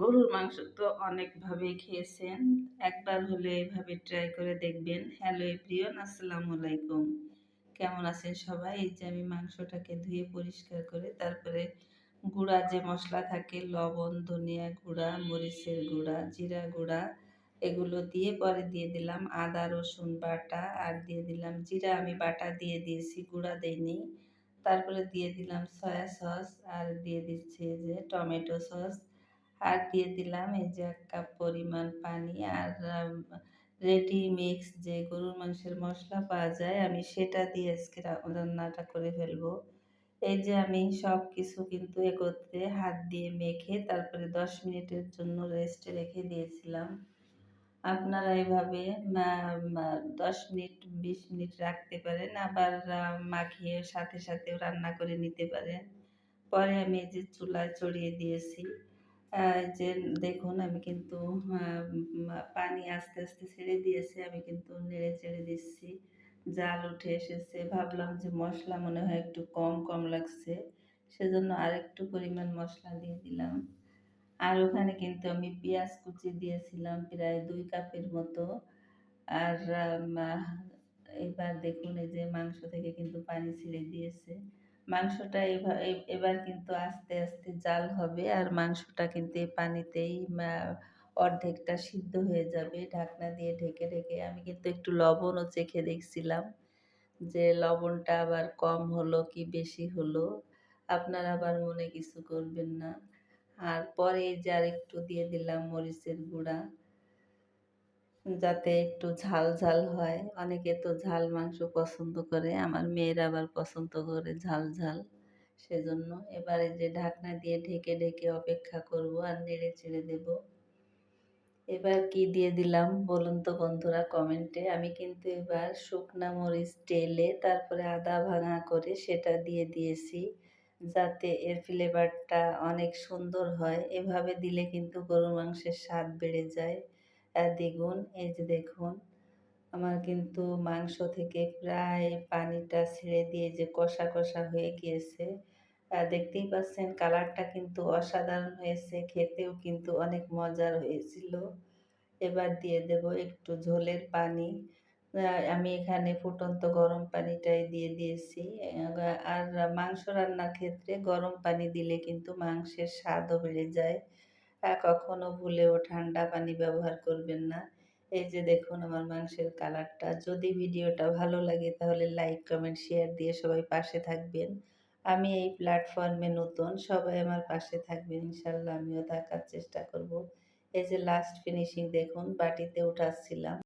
গরুর মাংস তো অনেকভাবেই খেয়েছেন। একবার হলে এভাবে ট্রাই করে দেখবেন। হ্যালো এভরিওয়ান, আসসালামু আলাইকুম। কেমন আছেন সবাই? এই যে আমি মাংসটাকে ধুয়ে পরিষ্কার করে তারপরে গুঁড়া যে মসলা থাকে লবণ, ধনিয়া গুঁড়া, মরিচের গুঁড়া, জিরা গুঁড়া এগুলো দিয়ে পরে দিয়ে দিলাম আদা রসুন বাটা আর দিয়ে দিলাম জিরা আমি বাটা দিয়ে দিয়েছি, গুঁড়া দেইনি। তারপরে দিয়ে দিলাম সয়া সস আর দিয়ে দিচ্ছি এই যে টমেটো সস আর দিয়ে দিলাম এই যে ১ কাপ পরিমাণ পানি আর রেডি মিক্স যে গরুর মাংসের মসলা পাওয়া যায় আমি সেটা দিয়ে আজকে রান্নাটা করে ফেলবো। এই যে আমি সবকিছু কিন্তু একত্রে হাত দিয়ে মেখে তারপরে ১০ মিনিটের জন্য রেস্টে রেখে দিয়েছিলাম। আপনারা এভাবে মা মা ১০ মিনিট ২০ মিনিট রাখতে পারেন। আবার মাখিয়ে সাথে সাথেও রান্না করে নিতে পারেন। পরে আমি এই যে চুলায় চড়িয়ে দিয়েছি। যে দেখুন আমি কিন্তু আ পানি আস্তে, আস্তে ছেড়ে দিয়েছে। আমি কিন্তু নেড়ে চেড়ে দিচ্ছি। জাল উঠে এসেছে। ভাবলাম যে মসলা মনে হয় একটু কম, কম লাগছে। সেজন্য আরেকটু পরিমাণ মসলা দিয়ে দিলাম। আর ওখানে কিন্তু আমি পেঁয়াজ কুচি দিয়েছিলাম প্রায় ২ কাপের মতো। আর আম আহ এবার দেখুন এই যে মাংস থেকে কিন্তু পানি ছেড়ে দিয়েছে। মাংসটা এবার কিন্তু আস্তে, আস্তে জাল হবে আর মাংসটা কিন্তু এই পানিতেই অর্ধেকটা সিদ্ধ হয়ে যাবে। ঢাকনা দিয়ে ঢেকে, ঢেকে আমি কিন্তু একটু লবণও চেখে দেখছিলাম যে লবণটা আবার কম হলো কি বেশি হলো। আপনারা আবার মনে কিছু করবেন না। আর পরে এই যে আরেকটু দিয়ে দিলাম মরিচের গুঁড়া। যাতে একটু ঝাল, ঝাল হয়। অনেকে তো ঝাল মাংস পছন্দ করে। আমার মেয়েরা আবার পছন্দ করে ঝাল, ঝাল। সেজন্য এবার এই যে ঢাকনা দিয়ে ঢেকে, ঢেকে অপেক্ষা করব আর নেড়ে চেড়ে দেব। এবার কি দিয়ে দিলাম বলুন তো বন্ধুরা কমেন্টে। আমি কিন্তু এবার শুকনা মরিচ টেলে তারপরে আদা ভাঙা করে সেটা দিয়ে দিয়েছি। যাতে এর ফ্লেভারটা অনেক সুন্দর হয়। এভাবে দিলে কিন্তু গরুর মাংসের স্বাদ বেড়ে যায় দ্বিগুণ। এই যে দেখুন আমার কিন্তু মাংস থেকে প্রায় পানিটা ছেড়ে দিয়ে যে কষা, কষা হয়ে গিয়েছে। দেখতেই পাচ্ছেন কালারটা কিন্তু অসাধারণ হয়েছে। খেতেও কিন্তু অনেক মজার হয়েছিল। এবার দিয়ে দেব একটু ঝোলের পানি। আমি এখানে ফুটন্ত গরম পানিটাই দিয়ে দিয়েছি। আর মাংস রান্নার ক্ষেত্রে গরম পানি দিলে কিন্তু মাংসের স্বাদও বেড়ে যায়। কখনো ভুলেও ঠান্ডা পানি ব্যবহার করবেন না। এই যে দেখুন আমার মাংসের কালারটা। যদি ভিডিওটা ভালো লাগে তাহলে লাইক, কমেন্ট, শেয়ার দিয়ে সবাই পাশে থাকবেন। আমি এই প্ল্যাটফর্মে নতুন। সবাই আমার পাশে থাকবেন ইনশাআল্লাহ আমিও থাকার চেষ্টা করব। এই যে লাস্ট ফিনিশিং দেখুন বাটিতে উঠাচ্ছিলাম।